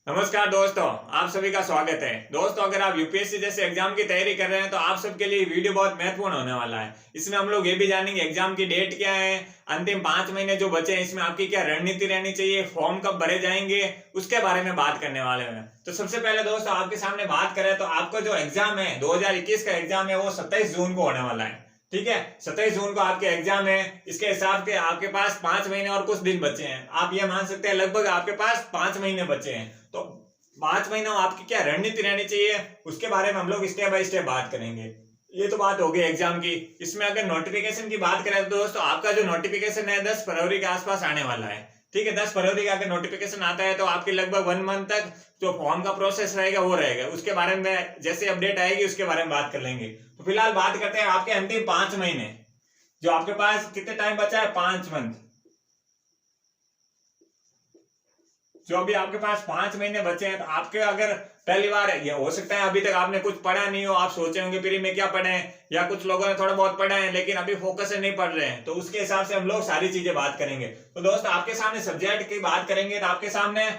नमस्कार दोस्तों, आप सभी का स्वागत है। दोस्तों, अगर आप यूपीएससी जैसे एग्जाम की तैयारी कर रहे हैं तो आप सबके लिए वीडियो बहुत महत्वपूर्ण होने वाला है। इसमें हम लोग ये भी जानेंगे एग्जाम की डेट क्या है, अंतिम 5 महीने जो बचे हैं इसमें आपकी क्या रणनीति रहनी चाहिए, फॉर्म कब भरे जाएंगे, उसके बारे में बात करने वाले हैं। तो सबसे पहले दोस्तों आपके सामने बात करें तो आपका जो एग्जाम है 2021 का एग्जाम है वो 27 जून को होने वाला है। ठीक है, 27 जून को आपके एग्जाम है। इसके हिसाब से आपके पास 5 महीने और कुछ दिन बचे हैं। आप ये मान सकते हैं लगभग आपके पास 5 महीने बचे हैं। तो 5 महीनों में आपकी क्या रणनीति रहनी चाहिए उसके बारे में हम लोग स्टेप बाय स्टेप बात करेंगे। ये तो बात हो गई एग्जाम की। इसमें अगर नोटिफिकेशन की बात करें तो दोस्तों आपका जो नोटिफिकेशन है 10 फरवरी के आसपास आने वाला है। ठीक है, 10 फरवरी का अगर नोटिफिकेशन आता है तो आपके लगभग 1 मंथ तक जो फॉर्म का प्रोसेस रहेगा वो रहेगा। उसके बारे में जैसे अपडेट आएगी उसके बारे में बात कर लेंगे। तो फिलहाल बात करते हैं आपके अंतिम 5 महीने, जो आपके पास कितने टाइम बचा है, 5 मंथ। जो अभी आपके पास 5 महीने बचे हैं तो आपके अगर पहली बार ये हो सकता है अभी तक आपने कुछ पढ़ा नहीं हो, आप सोचे होंगे प्री में क्या पढ़े हैं, या कुछ लोगों ने थोड़ा बहुत पढ़ा है लेकिन अभी फोकस से नहीं पढ़ रहे हैं, तो उसके हिसाब से हम लोग सारी चीजें बात करेंगे। तो दोस्तों आपके सामने सब्जेक्ट की बात करेंगे तो आपके सामने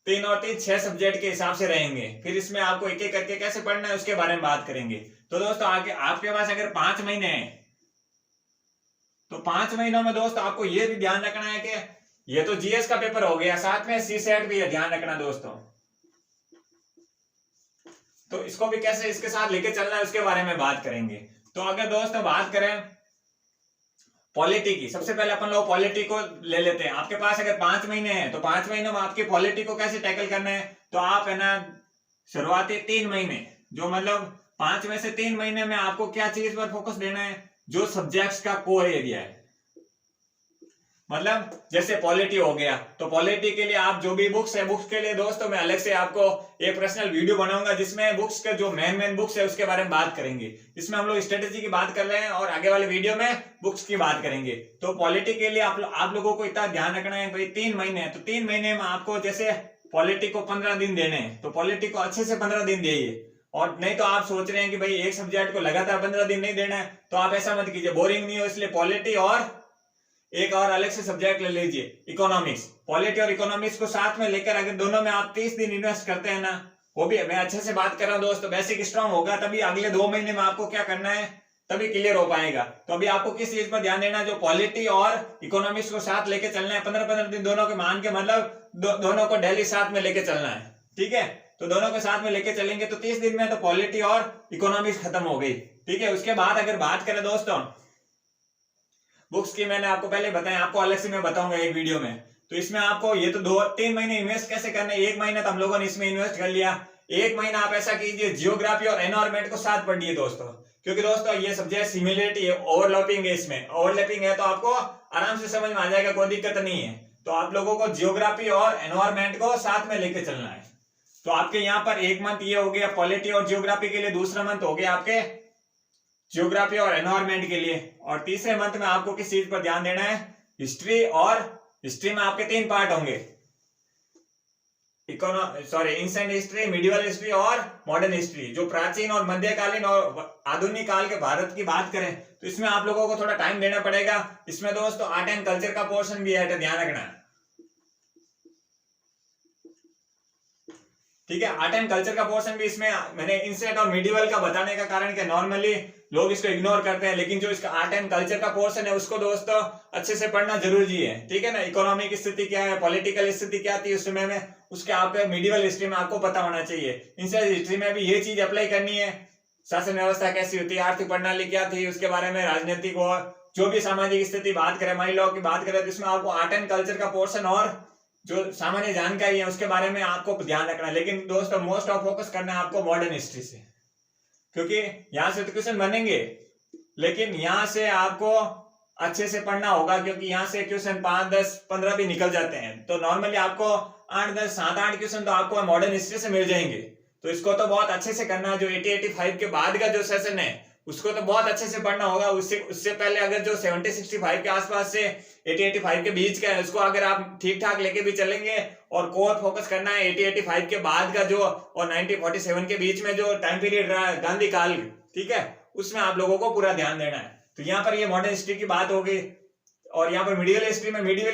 3 और 3 6 सब्जेक्ट के हिसाब से रहेंगे। फिर इसमें आपको एक एक करके कैसे पढ़ना है उसके बारे में बात करेंगे। तो दोस्तों आगे आपके पास अगर 5 महीने हैं तो 5 महीनों में दोस्तों आपको ये भी ध्यान रखना है कि ये तो जीएस का पेपर हो गया, साथ में सीसेट भी है, ध्यान रखना दोस्तों। तो इसको भी कैसे इसके साथ लेके चलना है उसके बारे में बात करेंगे। तो अगर दोस्तों बात करें पॉलिटी की, सबसे पहले अपन लोग पॉलिटी को ले लेते हैं। आपके पास अगर 5 महीने हैं तो 5 महीनों में आपकी पॉलिटी को कैसे टैकल करना है, तो आप है ना शुरुआती 3 महीने जो मतलब 5 में से 3 महीने में आपको क्या चीज पर फोकस देना है, जो सब्जेक्ट्स का कोर एरिया है। मतलब जैसे पॉलिटी हो गया तो पॉलिटी के लिए आप जो भी बुक्स है, बुक्स के लिए दोस्तों मैं अलग से आपको एक पर्सनल वीडियो बनाऊंगा जिसमें बुक्स के जो मेन बुक्स है उसके बारे में बात करेंगे। इसमें हम लोग स्ट्रेटेजी की बात कर रहे हैं और आगे वाले वीडियो में बुक्स की बात करेंगे। तो पॉलिटी के लिए आप लोगों को इतना ध्यान रखना है भाई 3 महीने है तो 3 महीने में आपको जैसे पॉलिटी को 15 दिन देने हैं तो पॉलिटी को अच्छे से 15 दिन देइए। और नहीं तो आप सोच रहे हैं कि भाई एक सब्जेक्ट को लगातार 15 दिन नहीं देना है तो आप ऐसा मत कीजिए, बोरिंग नहीं हो, इसलिए पॉलिटी और एक और अलग से सब्जेक्ट ले लीजिए इकोनॉमिक्स। पॉलिटी और इकोनॉमिक्स को साथ में लेकर अगर दोनों में आप 30 दिन इन्वेस्ट करते हैं ना, वो भी मैं अच्छे से बात कर रहा हूं दोस्तों, बेसिक स्ट्रांग होगा तभी अगले 2 महीने में आपको क्या करना है तभी क्लियर हो पाएगा। तो अभी आपको किस चीज पर ध्यान देना है, जो पॉलिटी और इकोनॉमिक्स को साथ लेके चलना है। 15-15 दिन दोनों के मान के मतलब दोनों को डेली साथ में लेके चलना है। ठीक है, तो दोनों के साथ में लेके चलेंगे तो 30 दिन में तो पॉलिटी और इकोनॉमिक्स खत्म हो गई। ठीक है, उसके बाद अगर बात करें दोस्तों बुक्स की, मैंने आपको पहले बताया, आपको अलग से मैं बताऊंगा एक वीडियो में। तो इसमें आपको ये तो 2-3 महीने इन्वेस्ट कैसे करना है। 1 महीना तो हम लोगों ने इसमें इन्वेस्ट कर लिया, 1 महीना आप ऐसा कीजिए जियोग्राफी और एनवायरमेंट को साथ पढ़िए दोस्तों, क्योंकि दोस्तों ये सब्जेक्ट सिमिलरिटी है, ओवरलैपिंग है। इसमें ओवरलैपिंग है तो आपको आराम से समझ में आ जाएगा, कोई दिक्कत नहीं है। तो आप लोगों को जियोग्राफी और एनवायरमेंट को साथ में लेके चलना है। तो आपके यहाँ पर 1 मंथ ये हो गया पॉलिटी और जियोग्राफी के लिए, दूसरा मंथ हो गया आपके जियोग्राफी और एनवायरमेंट के लिए, और तीसरे मंथ में आपको किस चीज पर ध्यान देना है, हिस्ट्री। और हिस्ट्री में आपके 3 पार्ट होंगे, एंशिएंट हिस्ट्री, मिडिवल हिस्ट्री और मॉडर्न हिस्ट्री। जो प्राचीन और मध्यकालीन और आधुनिक काल के भारत की बात करें तो इसमें आप लोगों को थोड़ा टाइम देना पड़ेगा। इसमें दोस्तों आर्ट एंड कल्चर का पोर्शन भी है, तो ध्यान रखना। ठीक है, आर्ट एंड कल्चर का पोर्शन भी इसमें मैंने एंशिएंट और मिडिवल का बताने का कारण कि नॉर्मली लोग इसको इग्नोर करते हैं, लेकिन जो इसका आर्ट एंड कल्चर का पोर्शन है उसको दोस्तों अच्छे से पढ़ना जरूरी है। ठीक है ना, इकोनॉमी की स्थिति क्या है, पॉलिटिकल स्थिति क्या थी उस समय में, उसके आपके मिडिवल हिस्ट्री में आपको पता होना चाहिए। एंशिएंट हिस्ट्री में भी ये चीज अप्लाई करनी है, शासन व्यवस्था कैसी होती है, आर्थिक प्रणाली क्या थी उसके बारे में, राजनीतिक और जो भी सामाजिक स्थिति बात करें, माई लॉ की बात करें, तो इसमें आपको आर्ट एंड कल्चर का पोर्शन और जो सामान्य जानकारी है उसके बारे में आपको ध्यान रखना है। लेकिन दोस्तों मोस्ट ऑफ फोकस करना है आपको मॉडर्न हिस्ट्री से, क्योंकि यहां से तो क्वेश्चन बनेंगे लेकिन यहां से आपको अच्छे से पढ़ना होगा, क्योंकि यहां से क्वेश्चन 5, 10, 15 भी निकल जाते हैं। तो नॉर्मली आपको 8, 10, 7, 8 क्वेश्चन तो आपको मॉडर्न हिस्ट्री से मिल जाएंगे। तो इसको तो बहुत अच्छे से करना है। जो 80-85 के बाद का जो सेशन है उसको तो बहुत अच्छे से पढ़ना होगा। उससे पहले अगर जो 70-65 के आसपास से 80-85 के बीच का है उसको अगर आप ठीक ठाक लेके भी चलेंगे, और कोर फोकस करना है 80-85 के बाद का जो, और 90-47 के बीच में जो टाइम पीरियड रहा है गांधी काल, ठीक है, उसमें आप लोगों को पूरा ध्यान देना है। तो यहाँ पर ये मॉडर्न हिस्ट्री की बात होगी। और यहाँ पर मिडिवल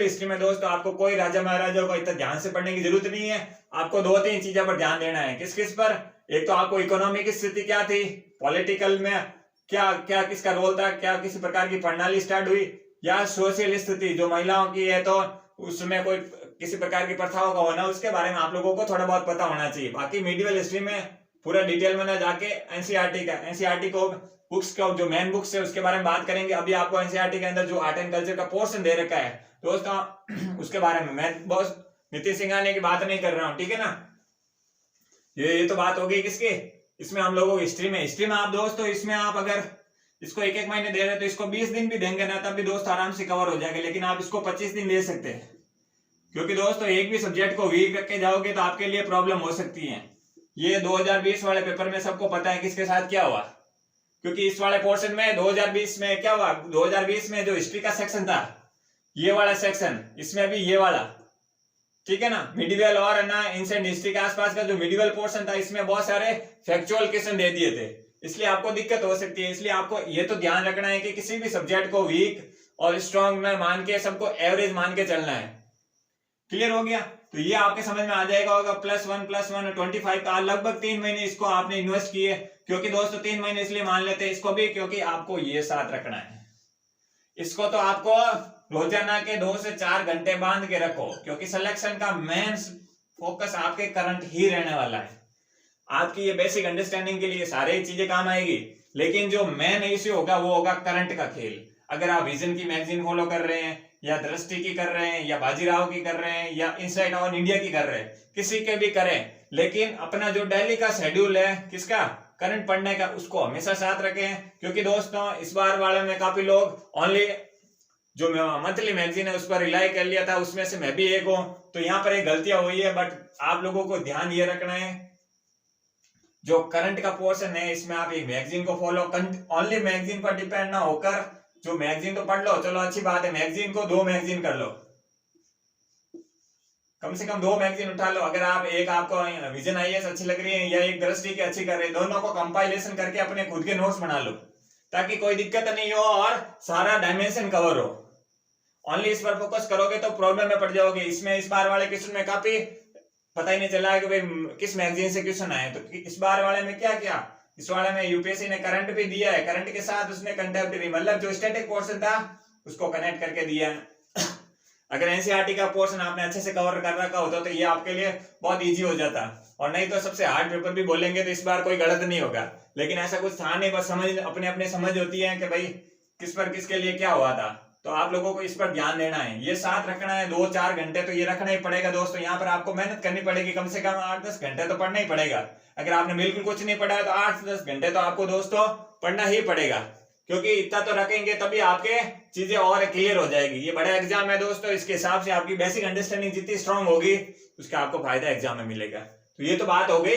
हिस्ट्री में दोस्तों आपको कोई राजा महाराजा को इतना ध्यान से पढ़ने की जरूरत नहीं है। आपको 2-3 चीजों पर ध्यान देना है। किस किस पर? एक तो आपको इकोनॉमी की स्थिति क्या थी, पॉलिटिकल में क्या क्या किसका रोल था, क्या किसी प्रकार की प्रणाली स्टार्ट हुई, या सोशल स्थिति जो महिलाओं की है तो उसमें कोई किसी प्रकार की प्रथाओं का होना, उसके बारे में आप लोगों को थोड़ा बहुत पता होना चाहिए। बाकी मिडिवल हिस्ट्री में पूरा डिटेल में ना जाके एनसीईआरटी को बुक्स का जो मेन बुक्स है उसके बारे में बात करेंगे। अभी आपको एनसीईआरटी के अंदर जो आर्ट एंड कल्चर का पोर्शन दे रखा है दोस्तों उसके बारे में मैं बॉस नीतीश सिंघानिया की बात नहीं कर रहा हूँ, ठीक है ना। ये तो बात हो गई किसकी, इसमें हम लोगों हिस्ट्री में आप दोस्तों इसमें आप अगर इसको 1-1 महीने दे रहे हैं तो इसको 20 दिन भी देंगे ना तब भी दोस्त आराम से कवर हो जाएगा। लेकिन आप इसको 25 दिन दे सकते हैं, क्योंकि दोस्तों एक भी सब्जेक्ट को वीक रख के जाओगे तो आपके लिए प्रॉब्लम हो सकती है। ये 2020 वाले पेपर में सबको पता है किसके साथ क्या हुआ, क्योंकि इस वाले पोर्शन में 2020 में क्या हुआ, 2020 में जो हिस्ट्री का सेक्शन था ये वाला सेक्शन, इसमें भी ये वाला, ठीक है ना, मिडिवल और ना एंशिएंट हिस्ट्री के आसपास का जो मिडिवल पोर्शन था इसमें बहुत सारे फैक्चुअल क्वेश्चन दे दिए थे, इसलिए आपको दिक्कत हो सकती है। इसलिए आपको ये तो ध्यान रखना है कि किसी भी सब्जेक्ट को वीक और स्ट्रॉन्ग में मान के सबको एवरेज मान के चलना है। क्लियर हो गया? तो ये आपके समझ में आ जाएगा होगा। +1 + 1 25 का लगभग 3 महीने इसको आपने इन्वेस्ट किए, क्योंकि दोस्तों 3 महीने इसलिए मान लेते हैं इसको भी क्योंकि आपको ये साथ रखना है। इसको तो आपको रोजाना के 2 से 4 घंटे बांध के रखो, क्योंकि सिलेक्शन का मेन फोकस आपके करंट ही रहने वाला है। आपकी ये बेसिक अंडरस्टैंडिंग के लिए सारी चीजें काम आएगी, लेकिन जो मेन इश्यू होगा वो होगा करंट का खेल। अगर आप विजन की मैगजीन फॉलो कर रहे हैं या दृष्टि की कर रहे हैं या बाजीराव की कर रहे हैं या इनसाइड ऑन इंडिया की कर रहे हैं, किसी के भी करें, लेकिन अपना जो डेली का शेड्यूल है किसका, करंट पढ़ने का, उसको हमेशा साथ रखें। क्योंकि दोस्तों इस बार वाले में काफी लोग ओनली जो मंथली मैगजीन है उस पर रिलाई कर लिया था, उसमें से मैं भी एक हूं, तो यहाँ पर एक गलतियां हुई है। बट आप लोगों को ध्यान ये रखना है जो करंट का पोर्शन है इसमें आप एक मैगजीन को फॉलो, ओनली मैगजीन पर डिपेंड ना होकर, जो मैगजीन तो पढ़ लो, चलो अच्छी बात है, मैगजीन को 2 मैगजीन कर लो, कम से कम 2 मैगजीन उठा लो। अगर आप एक आपको विजन आईएएस अच्छी लग रही है या एक दृष्टि की अच्छी कर रहे हैं, दोनों को कंपाइलेशन करके अपने खुद के नोट्स बना लो, ताकि कोई दिक्कत नहीं हो और सारा डायमेंशन कवर हो। ओनली इस पर फोकस करोगे तो प्रॉब्लम में पड़ जाओगे। इसमें इस बार वाले क्वेश्चन में काफी पता ही नहीं चला कि भाई किस मैगजीन से क्वेश्चन आए। तो इस बार वाले में क्या किया, इस वाले में यूपीएससी ने करंट भी दिया है, करंट के साथ उसने कंटेम्परेरी मतलब जो स्टैटिक पोर्शन था उसको कनेक्ट करके दिया है। अगर एनसीईआरटी का पोर्शन आपने अच्छे से कवर कर रखा होता तो ये आपके लिए बहुत इजी हो जाता, और नहीं तो सबसे हार्ड पेपर भी बोलेंगे तो इस बार कोई गलत नहीं होगा। लेकिन ऐसा कुछ था नहीं, बस समझ अपने अपने समझ होती है कि भाई किस पर किसके लिए क्या हुआ था। तो आप लोगों को इस पर ध्यान देना है, ये साथ रखना है 2-4 घंटे तो ये रखना ही पड़ेगा दोस्तों। यहाँ पर आपको मेहनत करनी पड़ेगी, कम से कम 8-10 घंटे तो पढ़ना ही पड़ेगा। अगर आपने बिल्कुल कुछ नहीं पढ़ा है तो 8-10 घंटे तो आपको दोस्तों पढ़ना ही पड़ेगा, क्योंकि इतना तो रखेंगे तभी आपके चीजें और क्लियर हो जाएगी। ये बड़ा एग्जाम है दोस्तों, इसके हिसाब से आपकी बेसिक अंडरस्टैंडिंग जितनी स्ट्रांग होगी उसका आपको फायदा एग्जाम में मिलेगा। तो ये तो बात हो गई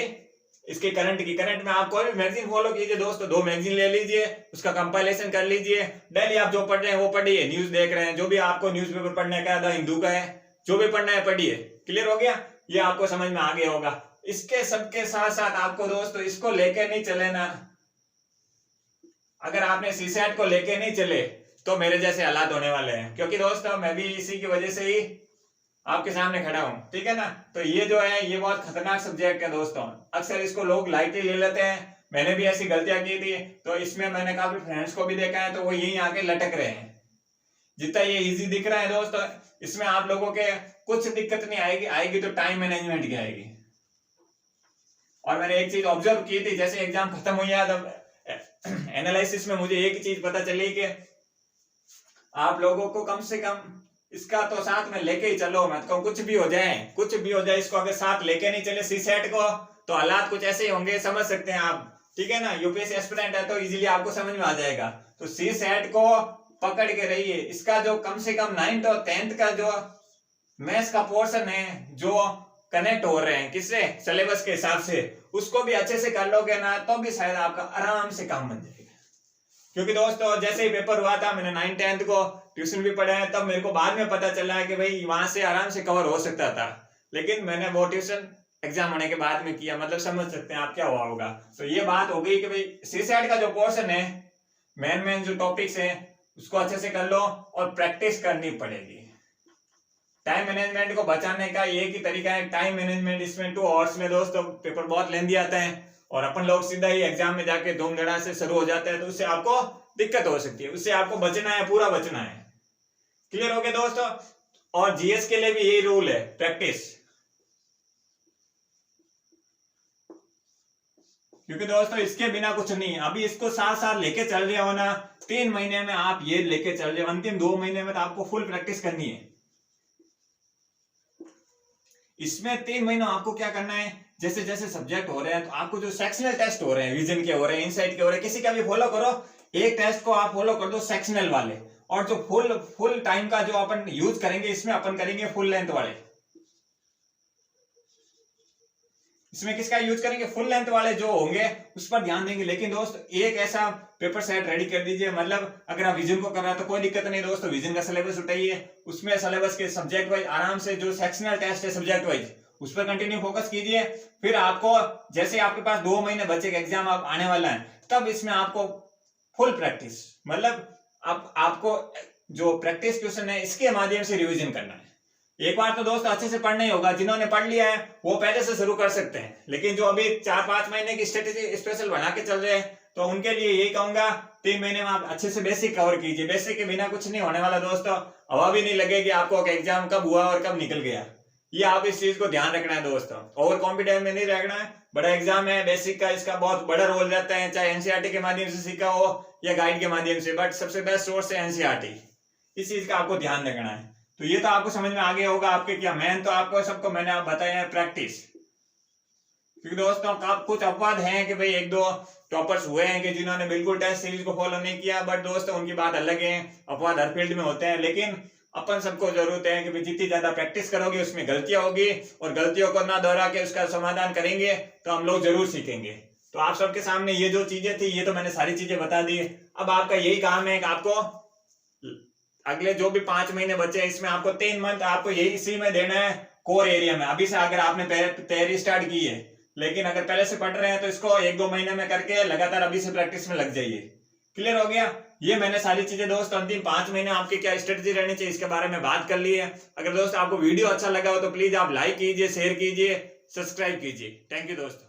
इसके करंट की। करंट में आप कोई भी मैगजीन फॉलो कीजिए दोस्तों, 2 मैगजीन ले लीजिए, उसका कंपाइलेशन कर लीजिए। डेली आप जो पढ़ रहे हैं वो पढ़िए, न्यूज देख रहे हैं, जो भी आपको न्यूज़पेपर पढ़ने का, द हिंदू का है, जो भी पढ़ना है पढ़िए। क्लियर हो गया? ये आपको समझ में आ गया होगा। इसके सबके साथ साथ आपको दोस्तों इसको लेके नहीं चले ना, अगर आपने सीसैट को लेके नहीं चले तो मेरे जैसे हालात होने वाले हैं, क्योंकि दोस्तों मैं भी इसी की वजह से ही आपके सामने खड़ा हूं, ठीक है ना। तो ये जो है ये बहुत खतरनाक सब्जेक्ट है दोस्तों, अक्सर इसको लोग लाइटली ले लेते हैं। मैंने भी ऐसी गलतियां की थी, तो इसमें मैंने काफी फ्रेंड्स को भी देखा है तो वो यहीं आके लटक रहे हैं। जितना ये इजी दिख रहा है दोस्तों, इसमें आप लोगों के कुछ दिक्कत नहीं आएगी, आएगी तो टाइम मैनेजमेंट की आएगी। और मैंने एक चीज ऑब्जर्व की थी, जैसे एग्जाम खत्म हुई है तब एनालिसिस में मुझे एक चीज पता चली कि आप लोगों को कम से कम इसका तो साथ में लेके ही चलो। मैं तो कुछ भी हो जाए इसको अगर साथ लेके नहीं चले सीसैट को तो हालात कुछ ऐसे ही होंगे, समझ सकते हैं आप, ठीक है ना। यूपीएससी एस्पिरेंट है तो इजीली आपको समझ में आ जाएगा। तो सीसैट को पकड़ के रहिए, इसका जो कम से कम 9th और 10th का जो मैथ्स का पोर्शन है जो कनेक्ट हो रहे हैं किससे, सिलेबस के हिसाब से, उसको भी अच्छे से कर लोगे ना तो भी शायद आपका आराम से काम बन जाएगा। क्योंकि दोस्तों जैसे ही पेपर हुआ था मैंने 9th 10th को ट्यूशन भी पढ़ा है, तब मेरे को बाद में पता चला है कि भाई वहां से आराम से कवर हो सकता था, लेकिन मैंने वो ट्यूशन एग्जाम होने के बाद में किया। मतलब समझ सकते हैं आप क्या हुआ होगा। तो ये बात हो गई कि भाई सीसैट का जो पोर्शन है, मेन जो टॉपिक्स है उसको अच्छे से कर लो और प्रैक्टिस करनी पड़ेगी। टाइम मैनेजमेंट को बचाने का एक ही तरीका है, टाइम मैनेजमेंट। इसमें 2 आवर्स में दोस्तों पेपर बहुत लेंदी आता है और अपन लोग सीधा ही एग्जाम में जाके धूम धड़ा से शुरू हो जाते हैं, तो उससे आपको दिक्कत हो सकती है। उससे आपको बचना है, पूरा बचना है। क्लियर हो गया दोस्तों? और जीएस के लिए भी यही रूल है, प्रैक्टिस। क्योंकि दोस्तों इसके बिना कुछ नहीं है। अभी इसको साथ साथ लेके चल रहे हो ना, 3 महीने में आप ये लेके चल रहे हो, अंतिम 2 महीने में तो आपको फुल प्रैक्टिस करनी है। इसमें 3 महीनों आपको क्या करना है, जैसे जैसे सब्जेक्ट हो रहे हैं तो आपको जो सेक्शनल टेस्ट हो रहे हैं, विजन के हो रहे हैं, इनसाइट के हो रहे हैं, किसी का भी फॉलो करो। एक टेस्ट को आप फॉलो कर दो सेक्शनल वाले, और जो फुल टाइम का जो अपन यूज करेंगे, इसमें अपन करेंगे फुल लेंथ वाले। इसमें किसका यूज करेंगे? फुल लेंथ वाले जो होंगे उस पर ध्यान देंगे। लेकिन दोस्त एक ऐसा पेपर सेट रेडी कर दीजिए, मतलब अगर आप विजन को कर रहे हैं तो कोई दिक्कत नहीं दोस्तों, विजन का सिलेबस उठाइए, उसमें सिलेबस के सब्जेक्ट वाइज आराम से जो सेक्शनल टेस्ट है सब्जेक्ट वाइज उस पर कंटिन्यू फोकस कीजिए। फिर आपको जैसे आपके पास 2 महीने बचे एग्जाम आप आने वाला है, तब इसमें आपको फुल प्रैक्टिस, मतलब आपको जो प्रैक्टिस क्वेश्चन है इसके माध्यम से रिवीजन करना है। एक बार तो दोस्त अच्छे से पढ़ना ही होगा। जिन्होंने पढ़ लिया है वो पहले से शुरू कर सकते हैं, लेकिन जो अभी 4-5 महीने की स्ट्रेटेजी स्पेशल बना के चल रहे हैं, तो उनके लिए यही कहूंगा 3 महीने में आप अच्छे से बेसिक कवर कीजिए। बेसिक के बिना कुछ नहीं होने वाला दोस्तों। हवा भी नहीं लगेगी आपको एग्जाम कब हुआ और कब निकल गया। ये आप इस चीज को ध्यान रखना है दोस्तों। ओवर कॉन्फिडेंस में नहीं रहना है। बड़ा एग्जाम है, बेसिक का इसका बहुत बड़ा रोल रहता है, चाहे एनसीईआरटी के माध्यम से सीखा हो या गाइड के माध्यम से, बट सबसे बेस्ट सोर्स है एनसीईआरटी। इस चीज का आपको ध्यान रखना है। तो ये तो आपको समझ में आ गया होगा आपके क्या मेन, तो आपको सबको मैंने आप बताया है प्रैक्टिस। क्योंकि दोस्तों कुछ अपवाद हैं कि भाई 1-2 टॉपर्स हुए हैं कि जिन्होंने बिल्कुल टेस्ट सीरीज को फॉलो नहीं किया, बट दोस्तों उनकी बात अलग है। अपवाद हर फील्ड में होते हैं, लेकिन अपन सबको जरूरत है कि जितनी ज्यादा प्रैक्टिस करोगे उसमें गलतियां होगी, और गलतियों को ना दोहरा के उसका समाधान करेंगे तो हम लोग जरूर सीखेंगे। तो आप सबके सामने ये जो चीजें थी ये तो मैंने सारी चीजें बता दी। अब आपका यही काम है कि आपको अगले जो भी 5 महीने बचे इसमें आपको 3 मंथ आपको यही इसी में देना है, कोर एरिया में। अभी से अगर आपने तैयारी स्टार्ट की है, लेकिन अगर पहले से पढ़ रहे हैं तो इसको 1-2 महीने में करके लगातार अभी से प्रैक्टिस में लग जाइए। क्लियर हो गया? ये मैंने सारी चीजें दोस्त अंतिम 5 महीने आपकी क्या स्ट्रेटेजी रहनी चाहिए इसके बारे में बात कर ली है। अगर दोस्त आपको वीडियो अच्छा लगा हो तो प्लीज आप लाइक कीजिए, शेयर कीजिए, सब्सक्राइब कीजिए। थैंक यू दोस्तों।